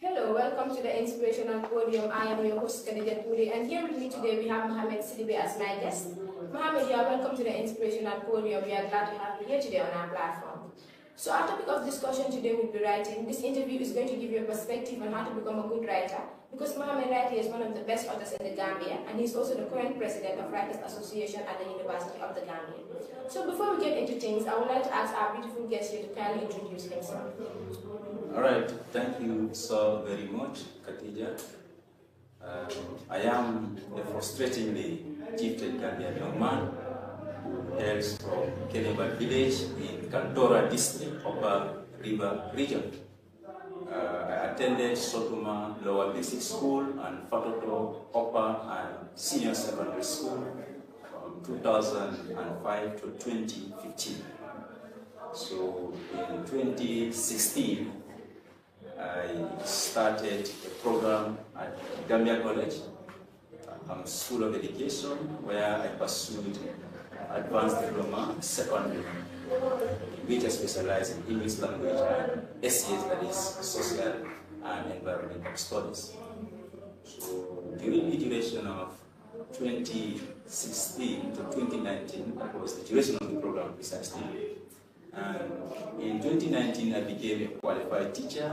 Hello, welcome to the Inspirational Podium. I am your host, Khadija Toure, and here with me today we have Muhammed Sidibeh as my guest. Muhammed, you are welcome to the Inspirational Podium. We are glad to have you here today on our platform. So our topic of discussion today will be writing. This interview is going to give you a perspective on how to become a good writer, because Muhammed Wright is one of the best authors in the Gambia, and he's also the current president of Writers Association at the University of the Gambia. So before we get into things, I would like to ask our beautiful guest here to kindly introduce himself. All right, thank you so very much, Khadija. I am a frustratingly gifted Gambian young man who hails from Keneba village in Kantora district, Upper River region. I attended Sotuma Lower Basic School and Fatoto Upper and Senior Secondary School from 2005 to 2015. So in 2016, I started a program at Gambia College, School of Education, where I pursued advanced diploma secondary, in which I specialized in English language and SES, that is Social and Environmental Studies. So during the duration of 2016 to 2019, that was the duration of the program precisely. And in 2019, I became a qualified teacher.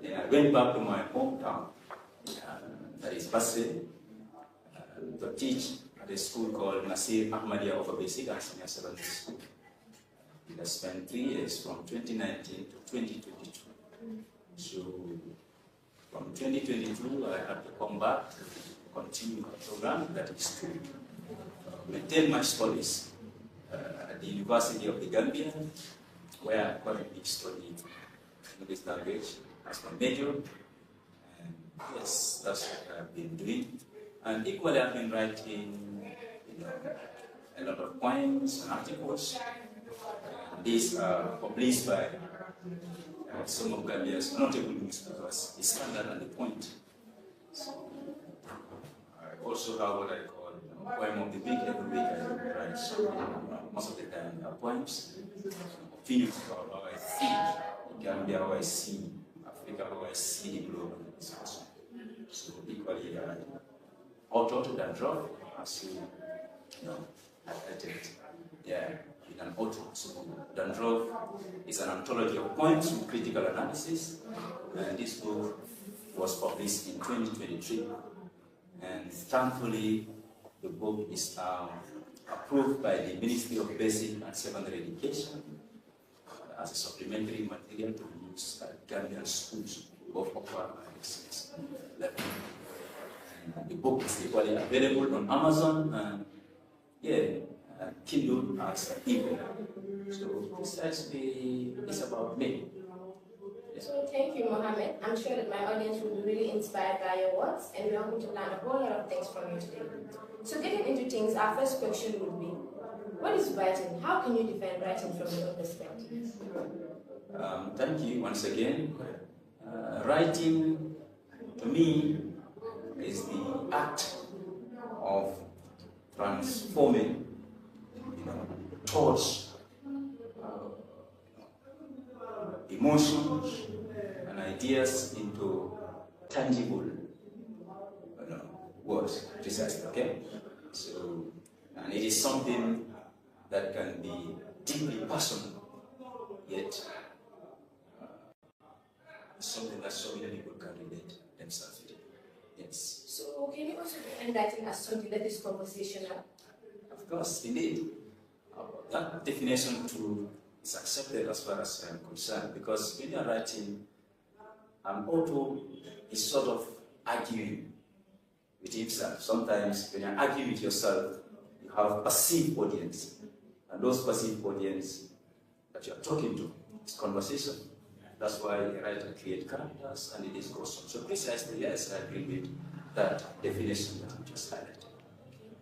Then I went back to my hometown, that is Basel, to teach at a school called Nasir Ahmadiyya Upper Basic and Senior Secondary School. I spent 3 years from 2019 to 2022. So from 2022, I had to come back to continue the program, that is to maintain my studies at the University of the Gambia, where I currently study English language as my major. And yes, that's what I've been doing. And equally, I've been writing, a lot of poems and articles. These are published by some of Gambia's notable newspapers, The Standard and The Point. So I also have what I call poem of the week. Every week I write most of the time poems, opinions about how I think Gambia, how I see Africa, how I see the globe. So equally, I authored that draft, as you know, highlighted, in an author. So Dandruff is an anthology of poems with critical analysis, and this book was published in 2023. And thankfully, the book is now approved by the Ministry of Basic and Secondary Education as a supplementary material to use at Gambian schools, both upper and sixth level. And the book is equally available on Amazon and Kindle as an ebook. So precisely, it's about me. So thank you, Mohammed. I'm sure that my audience will be really inspired by your words, and we're hoping to learn a whole lot of things from you today. So getting into things, our first question would be, what is writing? How can you define writing from your perspective? Thank you once again. Writing, to me, is the act of transforming thoughts, emotions, and ideas into tangible words, precisely, okay? So, and it is something that can be deeply personal, yet something that so many people can relate themselves to. Yes. So can you also define writing as something that is conversational? Of course, indeed. That definition too is accepted as far as I'm concerned, because when you're writing, an author is sort of arguing with himself. Sometimes when you're arguing with yourself, you have passive audience, and those passive audience that you're talking to, it's conversation. That's why a writer creates characters, and it is goes on. So precisely, yes, I agree with that definition that you just highlighted.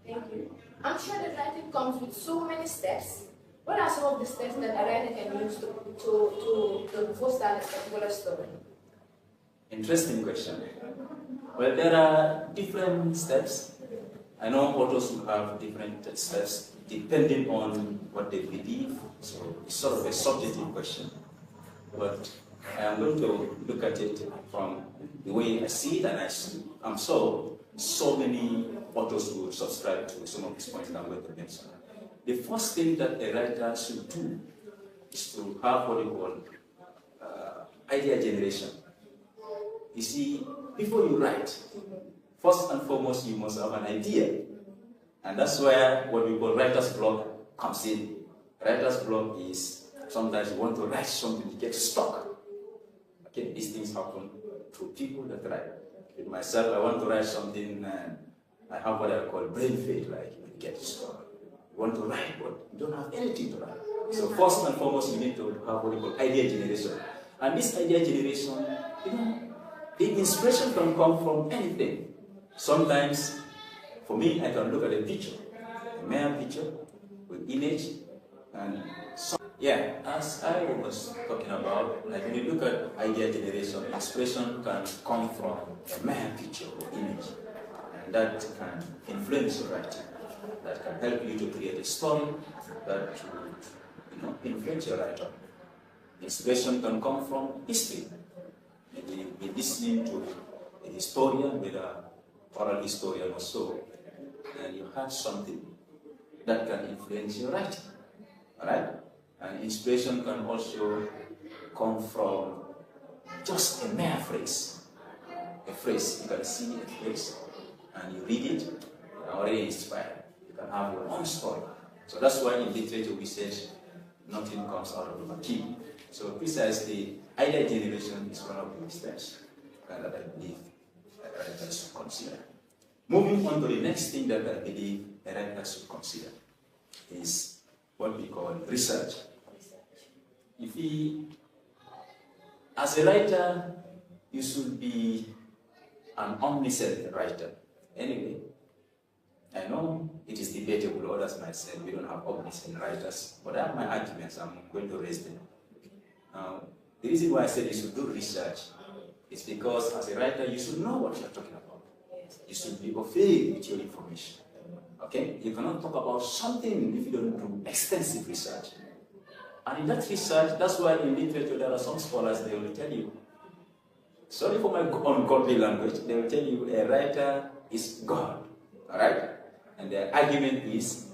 Thank you. I'm sure that writing comes with so many steps. What are some of the steps that a writer can use to foster a particular story? Interesting question. Well, there are different steps. I know authors will have different steps depending on what they believe. So it's sort of a subjective question. But I am going to look at it from the way I see it, and I'm sure so many authors will subscribe to some of these points that I'm going to mention. The first thing that a writer should do is to have what you call idea generation. You see, before you write, first and foremost, you must have an idea. And that's where what we call writer's block comes in. Writer's block is sometimes you want to write something, you get stuck. Okay, these things happen to people that write. With myself, I want to write something, and I have what I call brain fade, like you get stuck. You want to write, but you don't have anything to write. So first and foremost, you need to have what we call idea generation. And this idea generation, you know, the inspiration can come from anything. Sometimes, for me, I can look at a picture, a mere picture with image, and yeah, as I was talking about, like when you look at idea generation, inspiration can come from a mere picture or image, and that can influence your writing. That can help you to create a story that will, influence your writer. Inspiration can come from history. Maybe you're listening to a historian, with an oral historian or so, and you have something that can influence your writing. Alright? And inspiration can also come from just a mere phrase. A phrase, you can see a phrase, and you read it, you're already inspired. You can have your own story. So that's why in literature we say nothing comes out of the material. So precisely, idea generation is one of the steps that I believe a writer should consider. Moving on to the next thing that I believe a writer should consider is what we call research. If as a writer, you should be an omniscient writer. Anyway, I know it is debatable, others might say we don't have omniscient writers, but I have my arguments, I'm going to raise them. The reason why I said you should do research is because as a writer, you should know what you're talking about. You should be okay with your information. Okay? You cannot talk about something if you don't do extensive research. And in that research, that's why in literature there are some scholars, they will tell you, sorry for my ungodly language, they will tell you a writer is God. Alright? And their argument is,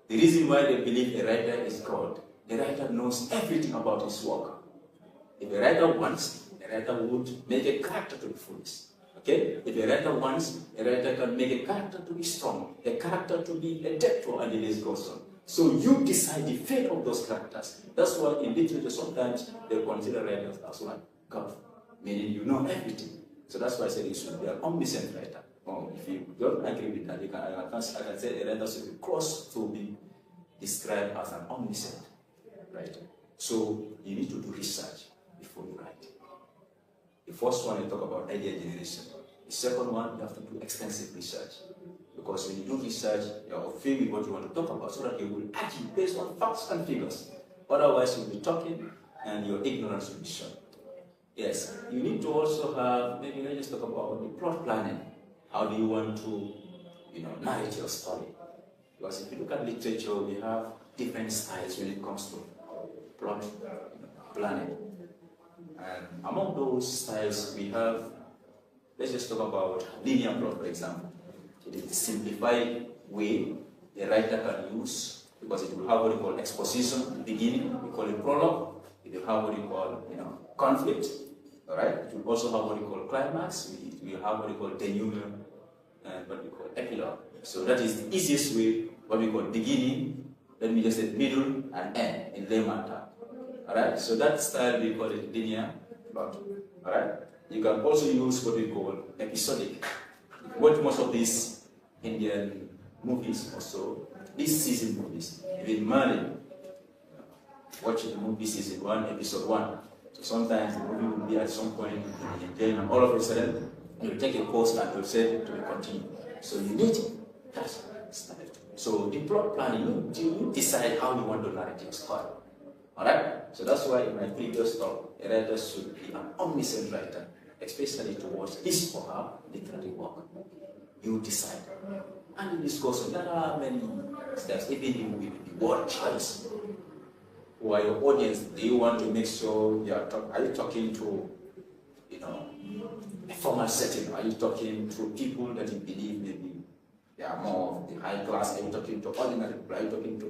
the reason why they believe a writer is God, the writer knows everything about his work. If a writer wants, a writer would make a character to be foolish. Okay? If a writer wants, a writer can make a character to be strong, a character to be a debtor, and the list goes on. So you decide the fate of those characters. That's why in literature sometimes they consider writers as one God, meaning you know everything. So that's why I said you should be an omniscient writer. Or if you don't agree with that, I can say a writer should be close to be described as an omniscient writer. So you need to do research before you write. The first one, you talk about idea generation. The second one, you have to do extensive research. Because when you do research, you're okay with what you want to talk about, so that you will argue based on facts and figures. Otherwise, you'll be talking and your ignorance will be shown. Yes, you need to also have, maybe let's just talk about the plot planning. How do you want to, narrate your story? Because if you look at literature, we have different styles when it comes to plot planning. And among those styles, we have, let's just talk about linear plot, for example. It is the simplified way a writer can use, because it will have what we call exposition at the beginning, we call it prologue. It will have what we call, conflict. All right. It will also have what we call climax. We have what we call denouement and what we call epilogue. So that is the easiest way. What we call beginning, let me just say middle and end in layman term. All right. So that style we call it linear plot. All right. You can also use what we call episodic. Watch most of these Indian movies also, these season movies. Even Mali, watch the movie season 1, episode 1. So sometimes the movie will be at some point in the and all of a sudden you'll take a pause and you'll say to continue. So you need that style. So the plot planning, you decide how you want to narrate your story. Alright? So that's why in my previous talk, a writer should be an omniscient writer, especially towards his or her literary work. You decide. And in discussion, there are many steps, even with the word choice. Who are your audience? Do you want to make sure are you talking to, a formal setting? Are you talking to people that you believe maybe they are more of the high class? Are you talking to ordinary people? Are you talking to,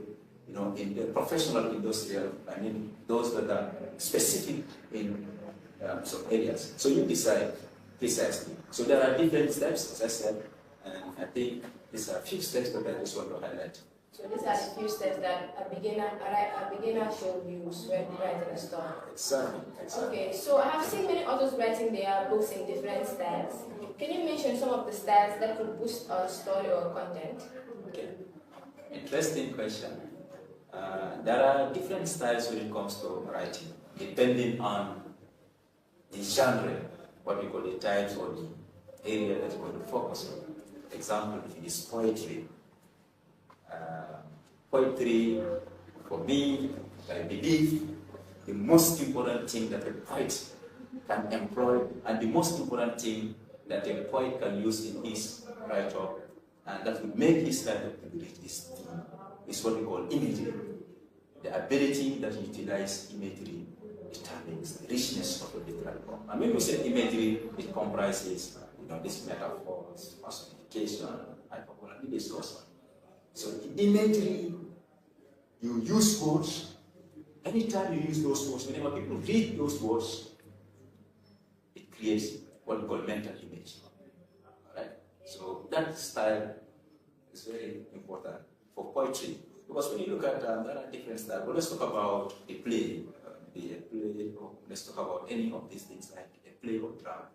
in the professional industrial? I mean, those that are specific in some areas. So you decide precisely. So there are different steps, as I said, and I think these are a few steps that I just want to highlight. So these are the few steps that a beginner should use when writing a story. Exactly. Okay, so I have seen many authors writing their books in different styles. Can you mention some of the styles that could boost a story or content? Okay, interesting question. There are different styles when it comes to writing, depending on the genre, what we call the types or the area that you want to focus on. Example, if it is poetry. Poetry, for me, I believe, the most important thing that a poet can employ, and the most important thing that a poet can use in his write-up, and that will make his write-up to reach this theme, is what we call imagery. The ability that you utilize imagery determines the richness of the literary form. And when we say imagery, it comprises, these metaphors, personification, hyperbole, and this goes on. So in imagery, you use words. Anytime you use those words, whenever people read those words, it creates what we call mental image. Right? So that style is very important for poetry. Because when you look at, there are different styles. But let's talk about the play. Let's talk about any of these things like a play or drama.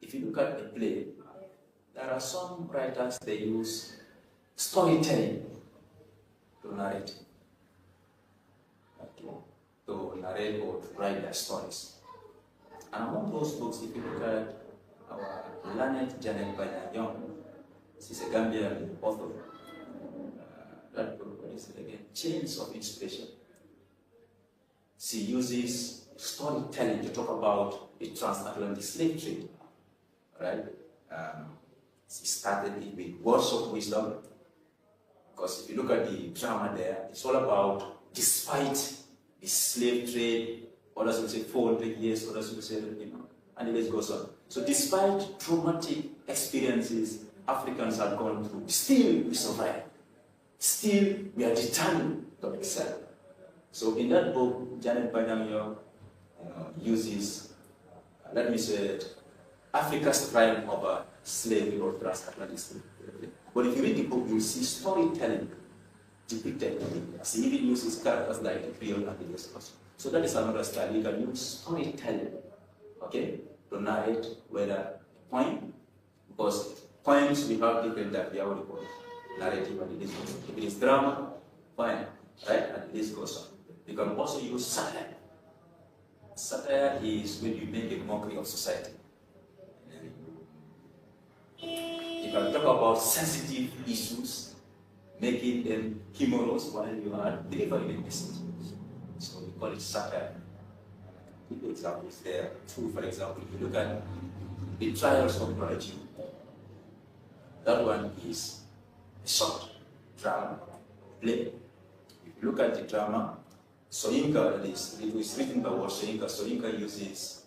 If you look at a play, there are some writers, they use storytelling to narrate. To narrate or to write their stories. And among those books, if you look at our learned Janet Young, she's a Gambian author. That book is again Chains of Inspiration. She uses storytelling to talk about the transatlantic slave trade. Right? She started it with words of wisdom. Because if you look at the drama there, it's all about despite the slave trade, others will say 400 years, others will say, and the list goes on. So despite traumatic experiences Africans have gone through, still we survive. Still we are determined to excel. So in that book, Janet Bynum uses, let me say, Africa's triumph over slavery or transatlantic slavery. But if you read the book, you'll see storytelling depicted. She even uses characters like the Creole and the Discourse. So that is another style. You can use storytelling, okay, to narrate whether a poem, because poems we have different types. We have what we call narrative and the discourse. If it is drama, poem, right, and the discourse on. You can also use satire. Satire is when you make a mockery of society. You can talk about sensitive issues, making them humorous while you are delivering a message. So we call it satire. The examples there too. For example, if you look at the trials of Brother, that one is a short drama play. If you look at the drama, Soyinka, it was written by what Soyinka. Soyinka uses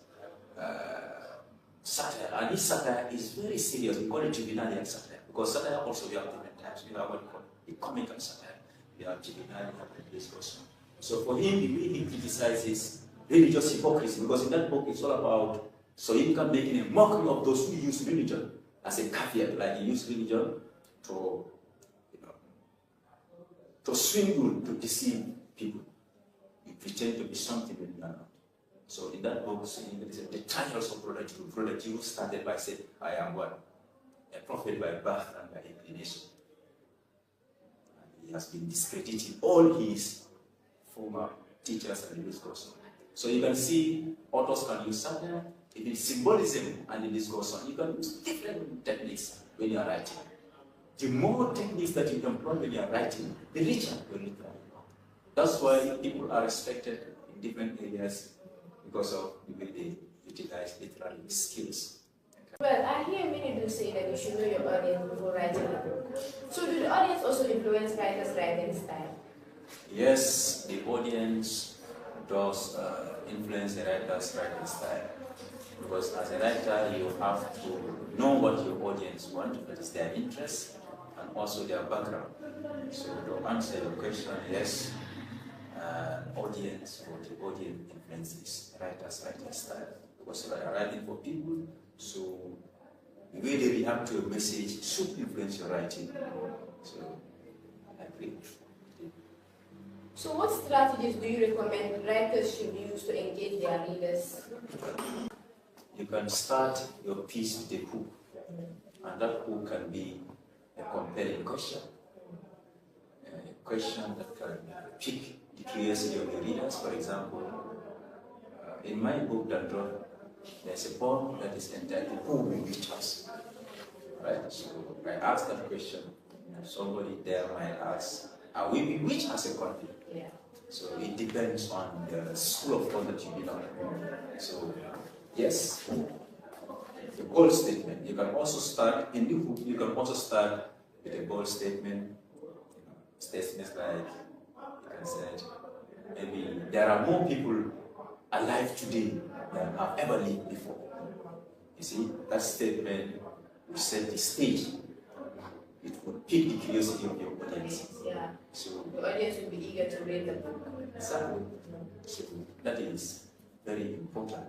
satire, and this satire is very serious. We call it juvenile satire, because satire also we have different types. We have what we call the comical satire. We have juvenile and discourse. So for him, the way he criticizes religious hypocrisy, because in that book it's all about Soyinka making a mockery of those who use religion as a caveat, like he used religion to, to swindle, to deceive people. You pretend to be something when you are not. So in that book, the trials of Brother Jew. Brother Jew started by saying, I am what? A prophet by birth and by inclination. And he has been discrediting all his former teachers and discourse. So you can see authors can use satire, it is symbolism and the discourse on. You can use different techniques when you are writing. The more techniques that you employ when you are writing, the richer your literary. That's why people are respected in different areas because of the way they utilize literary skills. Well, I hear many do say that you should know your audience before writing a book. So do the audience also influence writers' writing style? Yes, the audience does influence the writer's writing style. Because as a writer, you have to know what your audience want, what is their interest, and also their background. So to answer your question, yes, audience or the audience influences writer's writing style. Because you are writing for people, so the way they react to your message should influence your writing. So I agree. So what strategies do you recommend writers should use to engage their readers? You can start your piece with a hook, and that hook can be a compelling question. A question that can pique the curiosity of the readers. For example, in my book, there's a poem that is entitled "Who Will Reach Us?" Right? So I ask that question, and somebody there might ask, "Are we bewitched as a country?" Yeah. So it depends on the school of thought that you belong to. So yes, the bold statement. You can also start in the book. You can also start with a bold statement. Statements like you can say, maybe there are more people alive today than have ever lived before. You see, that statement will set the stage. It will pique the curiosity of your audience. Yeah. So the audience will be eager to read the book. exactly. So that is very important.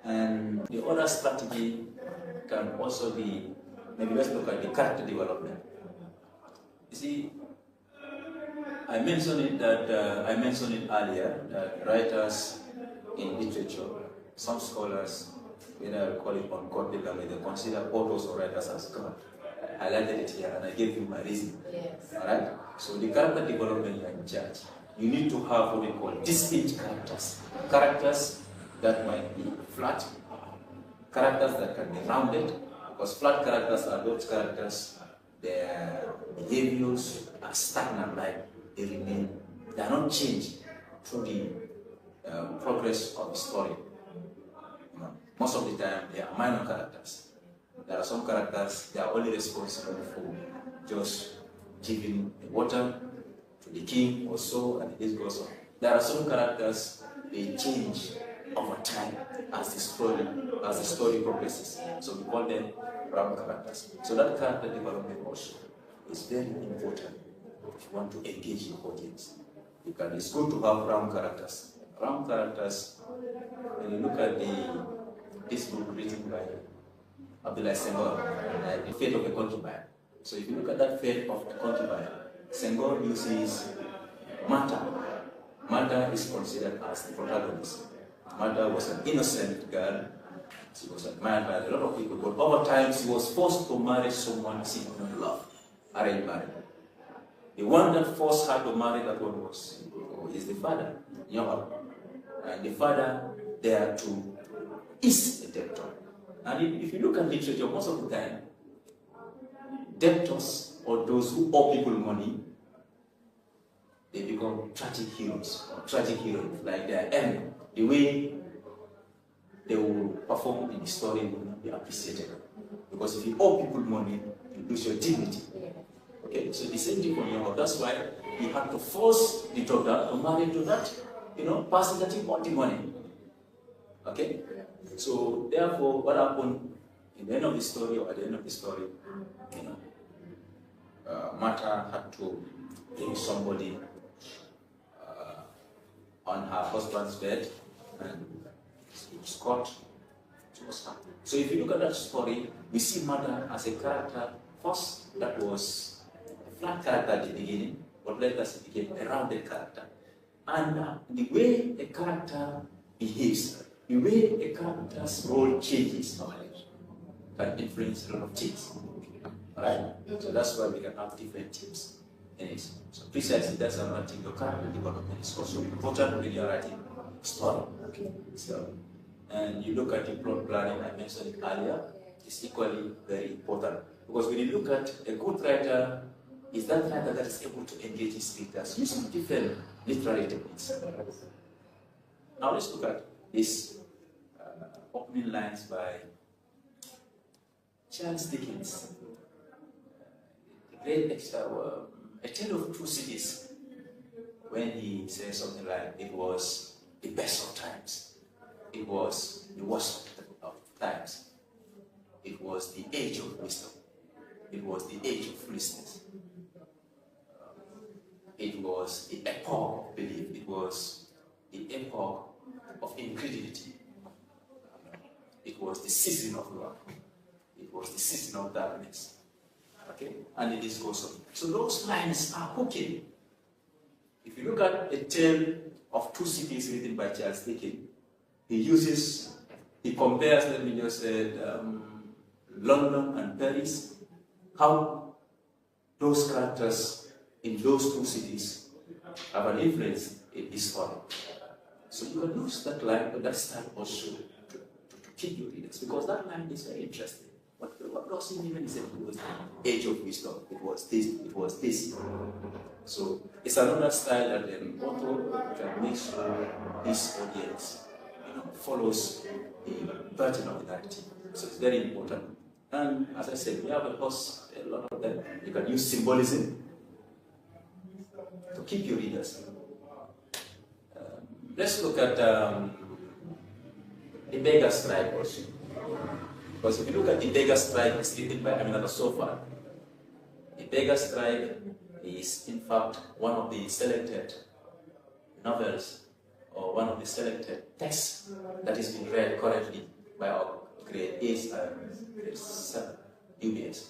And the other strategy can also be, maybe let's look at the character development. You see, I mentioned it earlier that writers in literature, some scholars, whether I call it ungodly language, they consider authors or writers as God. I highlighted it here and I gave you my reason. Yes. Alright? So the character development you are in charge. You need to have what we call distinct characters. Characters that might be flat, characters that can be rounded, because flat characters are those characters, their behaviors are stagnant, like they remain, they are not changed through the progress of the story. You know, most of the time, they are minor characters. There are some characters, they are only responsible for just giving the water to the king or so, and this goes on. There are some characters, they change over time as the story progresses. So we call them round characters. So that character development also is very important if you want to engage your audience. It's good to have round characters. Round characters, when you look at this book written by Abdullah Senghor, The Fate of a Concubine. So if you look at that fate of the concubine, Senghor uses Mata. Mata is considered as the protagonist. Mata was an innocent girl. She was admired by a lot of people, but over time she was forced to marry someone she did not love, arranged marriage. The one that forced her to marry that one is the father, Yohab. And the father there too is a debtor. And if you look at literature, most of the time, debtors or those who owe people money, they become tragic heroes or tragic heroines, like their end. The way they will perform in the story will not be appreciated. Because if you owe people money, you lose your dignity. Okay, so the same thing for Yohab. That's why he had to force the daughter to marry to that, person that he owed the money. Okay? So therefore, what happened in the end of the story, or at the end of the story, Mata had to bring somebody on her husband's bed, and she was caught. She was happy. So if you look at that story, we see Mata as a character first that was a flat character at the beginning, but later she became a rounded character. And the way a character behaves, the way a character's role changes can influence a lot of things. Alright? So that's why we can have different teams in it. So precisely that's another thing. Your character development is also important when you're writing a story. Okay. So, and you look at the plot planning, I mentioned it earlier, it's equally very important. Because when you look at a good writer, is that writer that is able to engage his readers using different literary techniques. Now let's look at these opening lines by Charles Dickens. The great A Tale of Two Cities, when he says something like, it was the best of times. It was the worst of times. It was the age of wisdom. It was the age of foolishness. It was the epoch of belief. It was the epoch of incredulity. It was the season of love. It was the season of darkness. Okay? And it is goes on. So those lines are hooking. If you look at A Tale of Two Cities written by Charles Dickens, he compares, let me just say, London and Paris, how those characters in those two cities have an influence in history. So you can use that line or that style also to keep your readers, because that line is very interesting. What does it even say? It was the age of wisdom. It was this, it was this. So it's another style that an author can make sure his audience follows the pattern of the narrative. So it's very important. And as I said, we have a lot of them. You can use symbolism to keep your readers. Let's look at the beggar strike also. Because if you look at the beggar strike, it's written by Aminata Sofa. The beggar strike is, in fact, one of the selected novels or one of the selected texts that is being read currently by our grade 8 and grade 7 UBS.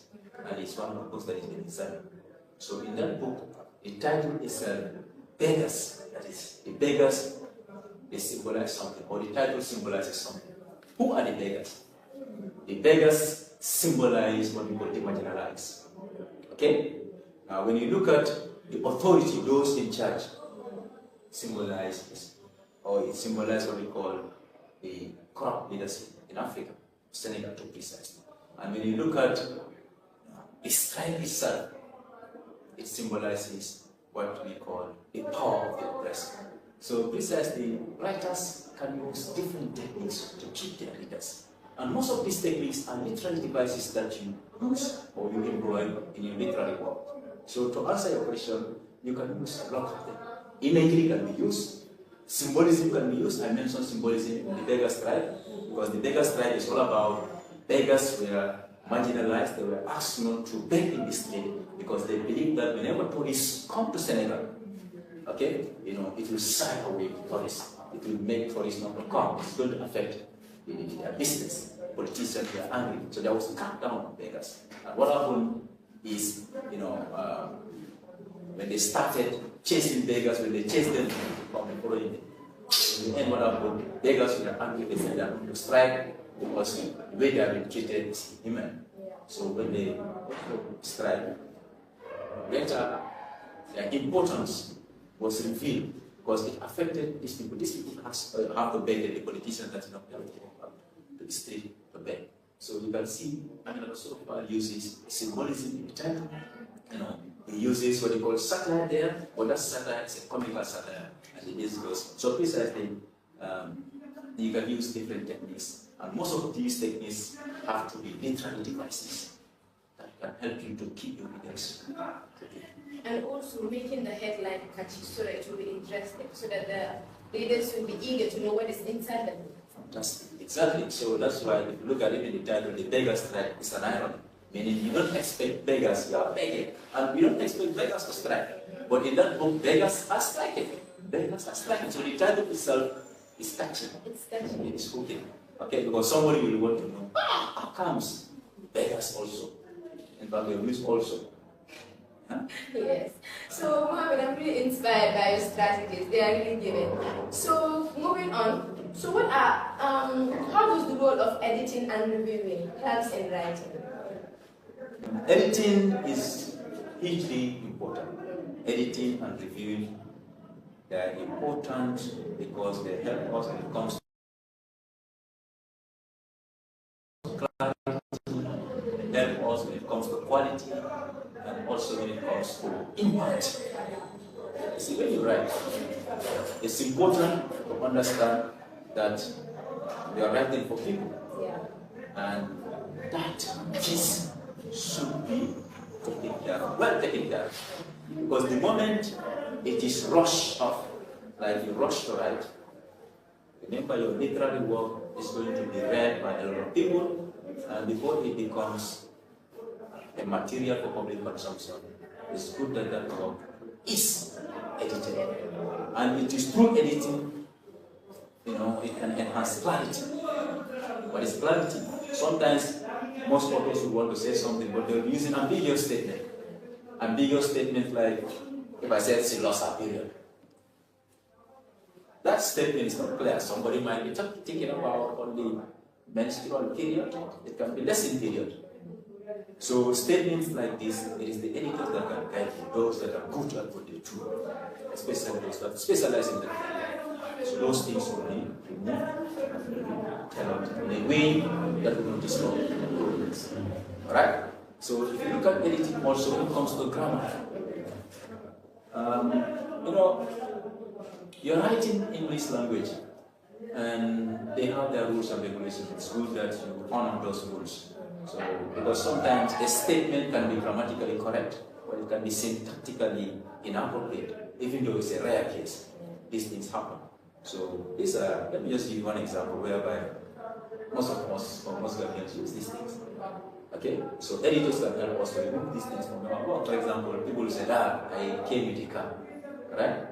And it's one of the books that is being examined. So in that book, the title is Beggars. That is, the beggars, they symbolize something, or the title symbolizes something. Who are the beggars? The beggars symbolize what we call the marginalized. Okay? Now, when you look at the authority, those in charge, symbolizes, or it symbolizes what we call the corrupt leadership in Africa, Senegal to precisely. And when you look at the strike itself, it symbolizes what we call the power of the oppressed. So precisely, writers can use different techniques to keep their readers. And most of these techniques are literary devices that you use or you employ in your literary work. So to answer your question, you can use a lot of them. Imagery can be used, symbolism can be used. I mentioned symbolism in the beggar strike, because the beggar strike is all about beggars were marginalized, they were asked not to beg in the street, because they believe that whenever tourists come to Senegal, okay, it will shy away tourists. It will make tourists not to come. It's going to affect their business. Politicians were angry, so there was a crackdown on beggars. And what happened is, when they started chasing beggars, when they chased them from the following day, in the end, what happened? Beggars were angry. They said they are going to strike because the way they have been treated is inhuman. So when they strike, later their importance was revealed because it affected these people. These people have to beg the politicians that not able to come to the street to beg. So you can see, Sofa uses symbolism in the title. He uses what he calls satire there, but that satire is a comical satire, and it is goes. So precisely, you can use different techniques, and most of these techniques have to be literary devices that can help you to keep your readers. And also making the headline catchy so that it will be interesting, so that the readers will be eager to know what is inside the book. Fantastic. Exactly. So that's why if you look at even the title, the beggar strike, it's an irony. Meaning you don't expect beggars, you are begging. And we don't expect beggars to strike. But in that book, beggars are striking. Beggars are striking. So the title itself is catchy. It's catchy. It is hooking. Okay, because somebody will want to know, how comes beggars also? In fact, they use also. Huh? Yes. So, Muhammad, I'm really inspired by your strategies. They are really given. So, moving on. So, how does the role of editing and reviewing helps in writing? Editing is hugely important. Editing and reviewing, they are important because they help us when it comes to clarity, they help us when it comes to quality, and also when it comes to impact. See, when you write, it's important to understand that you are writing for people. Yeah. And that piece should be taken care of, well taken care of. Because the moment it is rushed off, like you rush to write, Remember, your literary work is going to be read by a lot of people, and before it becomes a material for public consumption, it's good that that work is edited. And it is through editing, it can enhance clarity. What is clarity? Sometimes most authors will want to say something, but they'll use an ambiguous statement. Ambiguous statement like, if I said Silosa period. That statement is not clear. Somebody might be thinking about only menstrual period. It can be lesson period. So statements like this, it is the editors that can guide you, those that are good at what they do, especially those that specialize in that. So those things will be removed and tailored in a way that will not disturb progress. Alright? So if you look at editing also when it comes to grammar, you're writing English language and they have their rules and regulations. It's good that you honor those rules. So, because sometimes a statement can be grammatically correct, or it can be syntactically inappropriate, even though it's a rare case. These things happen. So, let me just give you one example whereby most Gambians use these things. Okay? So, editors can help us to remove these things from our work. For example, people will say, I came with a car. Right?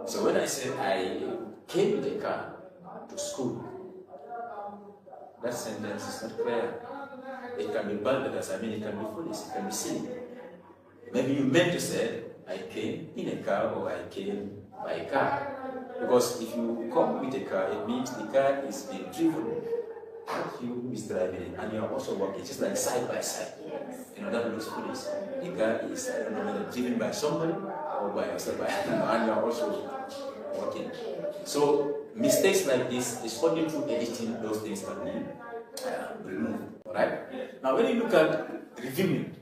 So, when I say I came with a car to school, that sentence is not clear. It can be balderdash, it can be foolish, it can be silly. Maybe you meant to say, I came in a car or I came by a car. Because if you come with a car, it means the car is being driven. Not you is driving it, and you are also walking, just like side by side. That looks foolish. The car is, I don't know whether driven by somebody or by yourself, and you are also walking. So mistakes like this is only through editing those things can be removed. Alright? Now when you look at reviewing,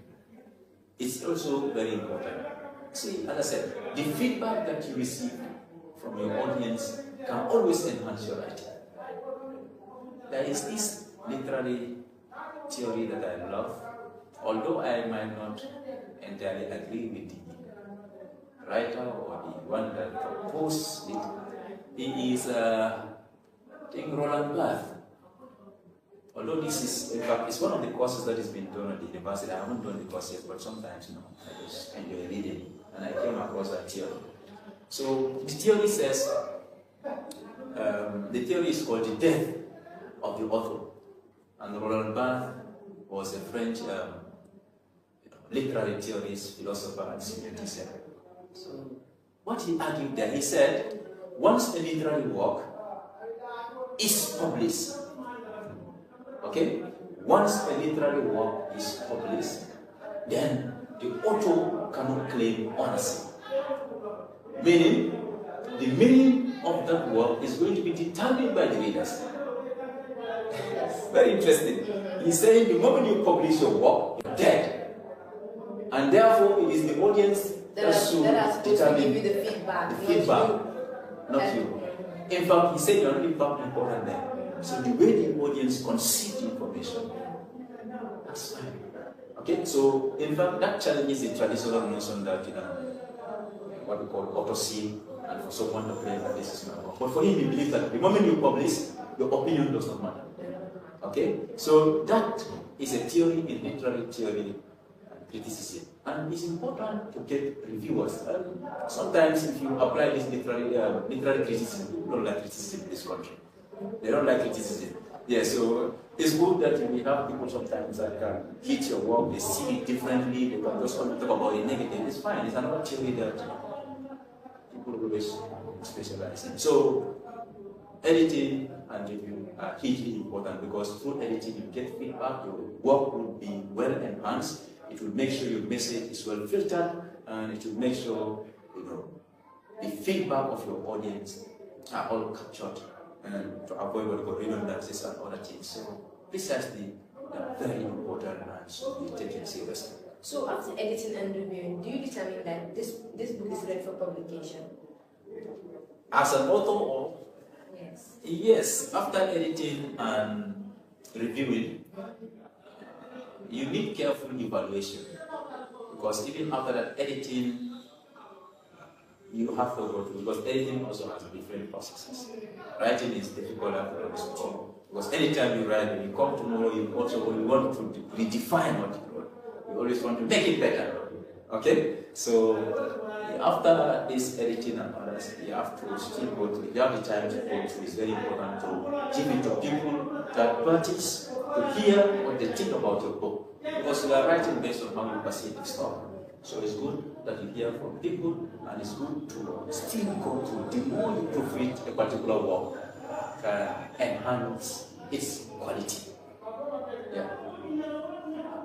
it's also very important. See, as I said, the feedback that you receive from your audience can always enhance your writing. There is this literary theory that I love, although I might not entirely agree with the writer or the one that proposed it. He is, Roland Barthes. Although this is, in fact, it's one of the courses that has been done at the university. I haven't done the course yet, but sometimes, I just enjoy reading, and I came across that theory. So the theory says, the theory is called the death of the author, and Roland Barthes was a French literary theorist, philosopher, and theoretician. So what he argued there, he said, once a literary work is published, okay, once a literary work is published, then the author cannot claim ownership. Meaning, the meaning of that work is going to be determined by the readers. Very interesting. He's saying the moment you publish your work, you're dead. And therefore, it is the audience that should determine the feedback, not you. In fact, he said you're not important there. So the way the audience conceives the information, that's fine. Okay, so in fact, that challenges the traditional notion that, what we call authorship, and for someone to claim that this is my work. But for him, he believes that the moment you publish, your opinion does not matter. Okay, so that is a theory in literary theory and criticism. And it's important to get reviewers. Sometimes if you apply this literary criticism, people don't like criticism in this country. They don't like criticism. Yeah, so it's good that we have people sometimes that can hit your work, they see it differently, they can just talk about it negative. It's fine, it's another theory that people always specialize in. So editing and review are hugely important because through editing you get feedback, your work will be well enhanced, it will make sure your message is well filtered, and it will make sure the feedback of your audience are all captured, and to avoid what we call redundancies and other things. So precisely, they are very important and should be taken seriously. So after editing and reviewing, do you determine that this book is ready for publication? As an author, or yes. Yes, after editing and reviewing, you need careful evaluation, because even after that editing, you have to go through, because editing also has different processes. Writing is difficult, because anytime you write, when you come tomorrow, you also want to redefine what you wrote. You always want to make it better. Okay? So after this editing and others, you have to still go through. If you have the time to go through, it's very important to give it to people, third parties, to hear what they think about your book. Because you are writing based on how you perceive the stuff. So it's good that you hear from people, and it's good to still go through. The more you proofread a particular work, can enhance its quality. Yeah.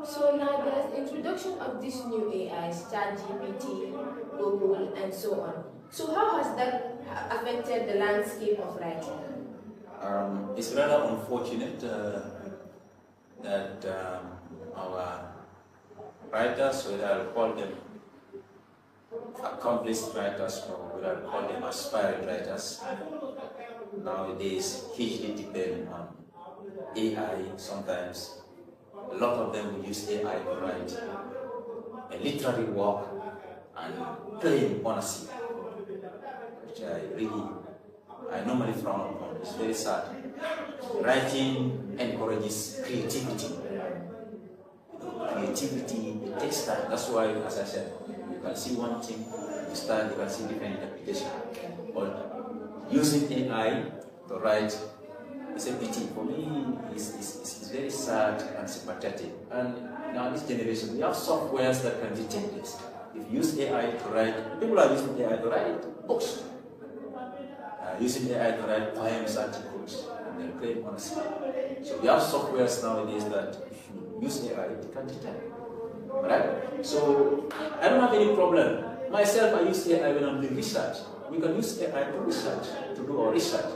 So now there's introduction of this new AIs, ChatGPT, Google, and so on. So how has that affected the landscape of writing? It's rather unfortunate that our writers, whether I'll call them accomplished writers or whether I'll call them aspiring writers, nowadays hugely depend on AI. Sometimes a lot of them will use AI to write a literary work and plain honesty, which I normally frown upon. It's very sad. Writing encourages creativity. Creativity, it takes time. That's why, as I said, you can see one thing, you start, you can see different interpretation. But using AI to write is a pity. For me, it's very sad and sympathetic. And now this generation, we have softwares that can detect this. If you use AI to write, people are using AI to write books. Using AI to write poems, articles, and then plain honesty. So we have softwares nowadays that if you use AI, it can detect. Right? So I don't have any problem. Myself, I use AI when I'm doing research. We can use AI to research, to do our research.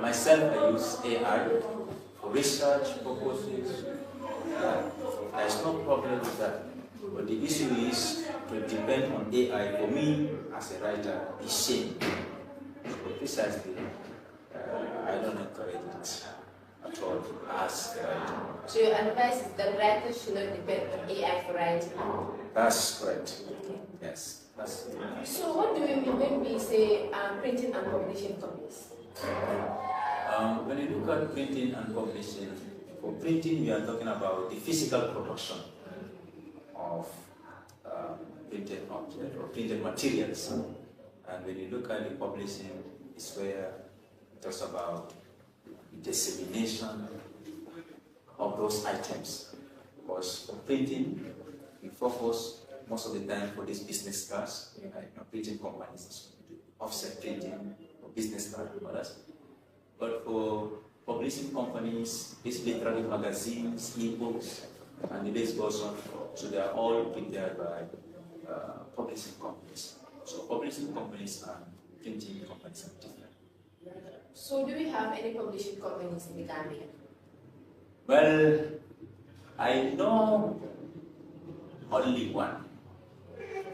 Myself, I use AI for research purposes. There's no problem with that. But the issue is to depend on AI. For me, as a writer, is shame. Precisely, I don't encourage it at all as a writer. So your advice is that writers should not depend on AI for writing? That's correct. Yes. That's correct. So what do we mean when we say printing and publishing companies? When you look at printing and publishing, for printing we are talking about the physical production of printed objects or printed materials. And when you look at the publishing, it's where it talks about the dissemination of those items. Because for printing, we focus most of the time for these business cards, printing companies, offset printing, or business cards and others. But for publishing companies, these literary magazines, e-books, and the list goes on. So they are all prepared by publishing companies. So publishing companies and printing companies are different. So do we have any publishing companies in the Gambia? Well, I know only one.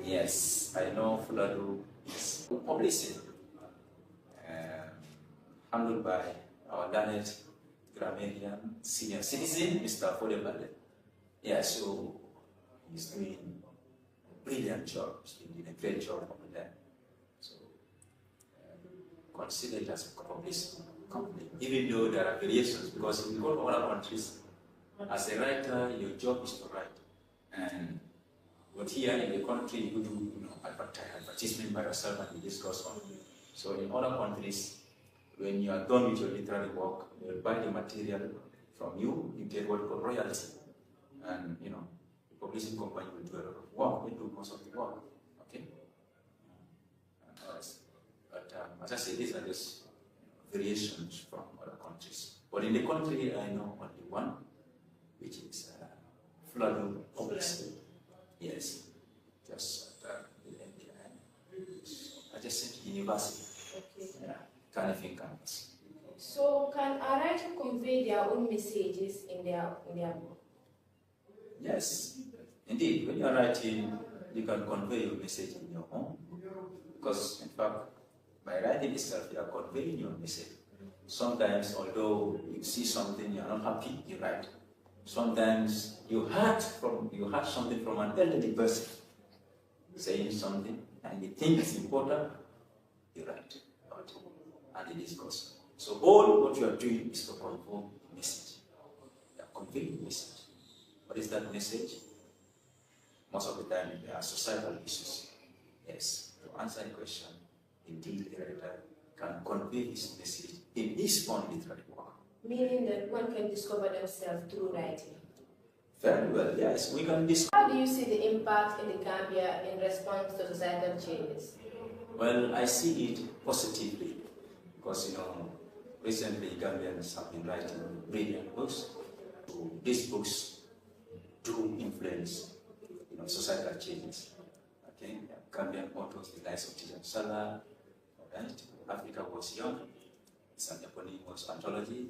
Yes, I know Fuladu is publishing, handled by our learned grammarian senior citizen, Mr. Sidibeh. Yeah, so he's doing a brilliant job. He's been doing a great job over there. So consider it as a publishing company, even though there are variations, because if you go to other countries, as a writer, your job is to write. And but here in the country, you do advertisement by yourself and you discuss on. So in other countries, when you are done with your literary work, they will buy the material from you, you get what you call royalty. And the publishing company will do a lot of work, they do most of the work. Okay? But as I say, these are just variations from other countries. But in the country, I know only one, which is Fuladu Publishing. Yes, just adjacent university. Okay. Yeah, Canifing campus. So can a writer convey their own messages in their book? Yes, indeed. When you are writing, you can convey your message in your own. Because in fact, by writing itself, you are conveying your message. Sometimes, although you see something you are not happy, you write. Sometimes you heard something from an elderly person saying something, and you think it's important, you write about it, and it discuss. So all what you are doing is to convey a message. You are conveying a message. What is that message? Most of the time, there are societal issues. Yes, to answer the question, indeed, a writer can convey his message in his own literary work. Meaning that one can discover themselves through writing. Very well, yes, we can discover. How do you see the impact in the Gambia in response to societal changes? Well, I see it positively because, you know, recently Gambians have been writing brilliant books. So these books do influence, you know, societal changes. Okay, Gambian authors, the likes of Teacher Salah, right? Africa Was Young, it's an eponymous anthology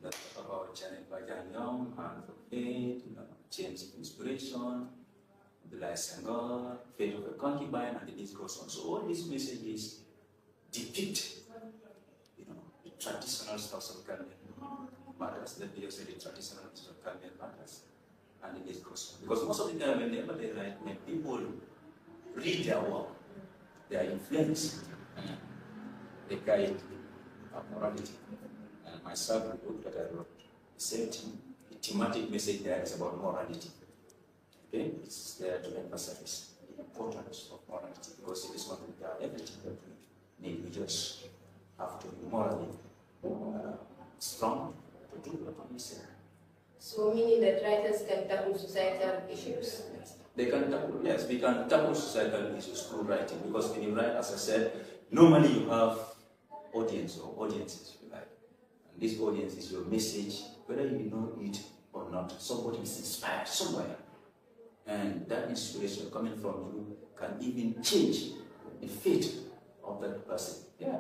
that talks about Janet Bajan Young, and for Faith, you know, Change of Inspiration, The Lies and God, Fate of a Concubine, and the list goes on. So all these messages depict, you know, the traditional stuff of Gambian matters. Let me just say the traditional stuff of Gambian matters, and the list goes on. Because most of the time, whenever they write, when people read their work, they are influenced. They guide morality. And myself, the book that I wrote, the same thing. The thematic message there is about morality. Okay, it's there to emphasize the importance of morality, because it is not everything that we need. We just have to be morally strong to do what we say. So, meaning that writers can tackle societal issues? Yes. They can tackle, yes, we can tackle societal issues through writing, because when you write, as I said, normally you have audience or audiences, if you like. And this audience is your message, whether you know it or not. Somebody is inspired somewhere. And that inspiration coming from you can even change the fate of that person. Yeah.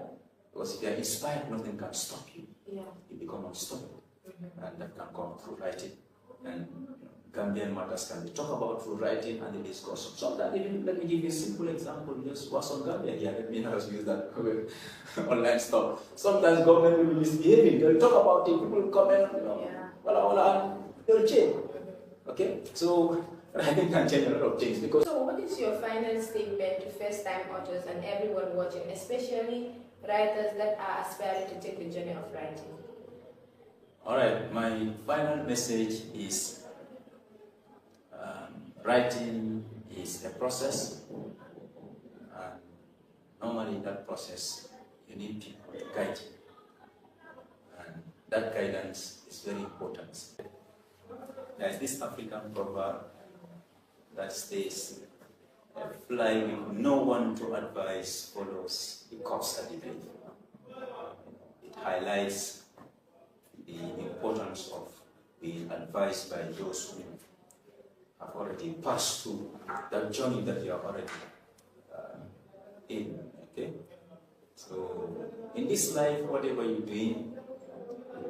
Because if you are inspired, nothing can stop you. Yeah. You become unstoppable. And that can come through writing. And you know, Gambian matters can be talked about through writing and the discussion. Sometimes, even let me give you a simple example. Just what's on Gambia here. Let me not use that online stuff. Sometimes government will be misbehaving. They'll talk about it. People will comment, you know, and they'll change. Okay? So writing can change a lot of things. Because so what is your final statement to first-time authors and everyone watching, especially writers that are aspiring to take the journey of writing? Alright, my final message is writing is a process, and normally in that process you need people to guide you, and that guidance is very important. There is this African proverb that says, "A fly with no one to advise follows the corpse at the grave." It highlights the importance of being advised by those who have already passed through that journey that you are already in. Okay? So, in this life, whatever you're doing,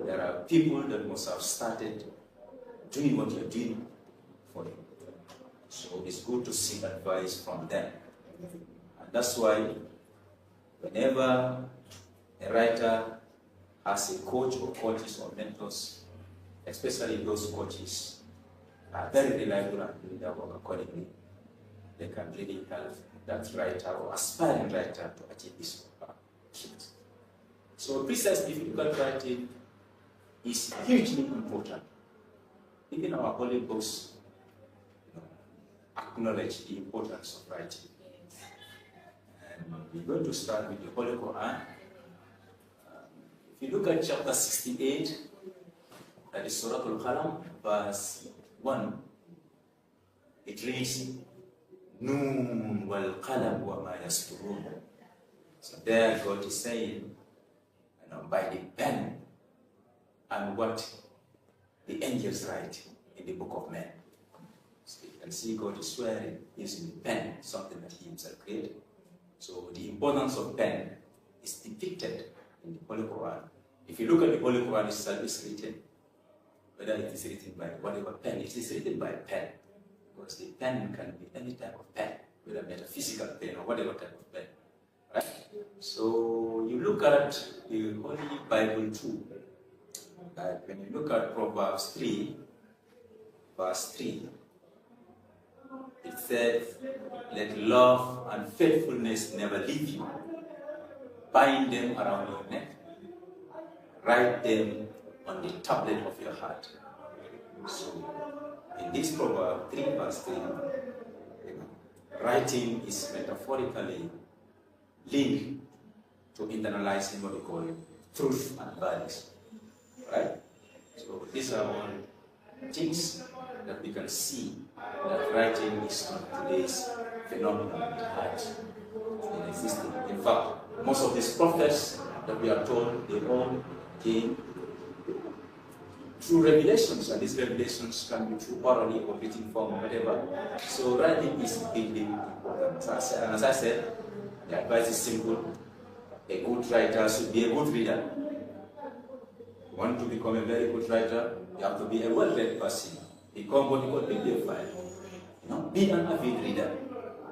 there are people that must have started doing what you're doing for you. So, it's good to seek advice from them. And that's why, whenever a writer as a coach or coaches or mentors, especially those coaches, are very reliable and doing their work accordingly, they can really help that writer or aspiring writer to achieve this achievement. So precisely difficult writing is hugely important. Even our holy books, you know, acknowledge the importance of writing. And we're going to start with the Holy Quran. If you look at chapter 68, that is Surah Al-Qalam, verse 1, it reads, Noon wal qalam wa ma yasturun. So there God is saying, you know, by the pen and what the angels write in the book of men. So you can see God is swearing using the pen, something that he himself created. So the importance of pen is depicted in the Holy Quran. If you look at the Holy Quran itself, it's written, whether it is written by whatever pen, it is written by a pen. Because the pen can be any type of pen, whether metaphysical pen or whatever type of pen. Right? So you look at the Holy Bible too. When you look at Proverbs 3, verse 3, It said, let love and faithfulness never leave you. Bind them around your neck. Write them on the tablet of your heart. So, in this proverb 3 verse 3, writing is metaphorically linked to internalizing what we call truth and values. Right? So these are all things that we can see that writing is not today's phenomenon. It had been existing. In fact, most of these prophets that we are told, they all came through revelations, and these revelations can be through orally or written form or whatever. So writing is really important. And as I said, the advice is simple. A good writer should be a good reader. You want to become a very good writer, you have to be a well-read person. Become what you call a bibliophile. You know, be an avid reader.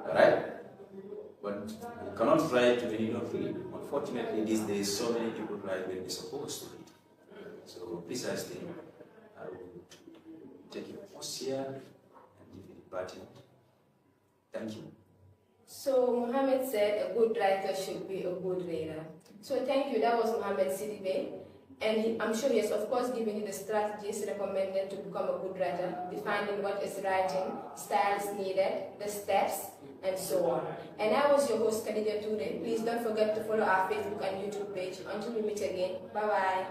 Alright? But you cannot write when you don't read. Unfortunately, these days, so many people write when they're supposed to read. So precisely, I will take a pause here and give you the party. Thank you. So Muhammad said a good writer should be a good reader. So thank you. That was Muhammad Sidibeh. And I'm sure he has, of course, given you the strategies recommended to become a good writer, defining what is writing, styles needed, the steps, and so on. And I was your host, Khadija Toure. Please don't forget to follow our Facebook and YouTube page. Until we meet again, bye-bye.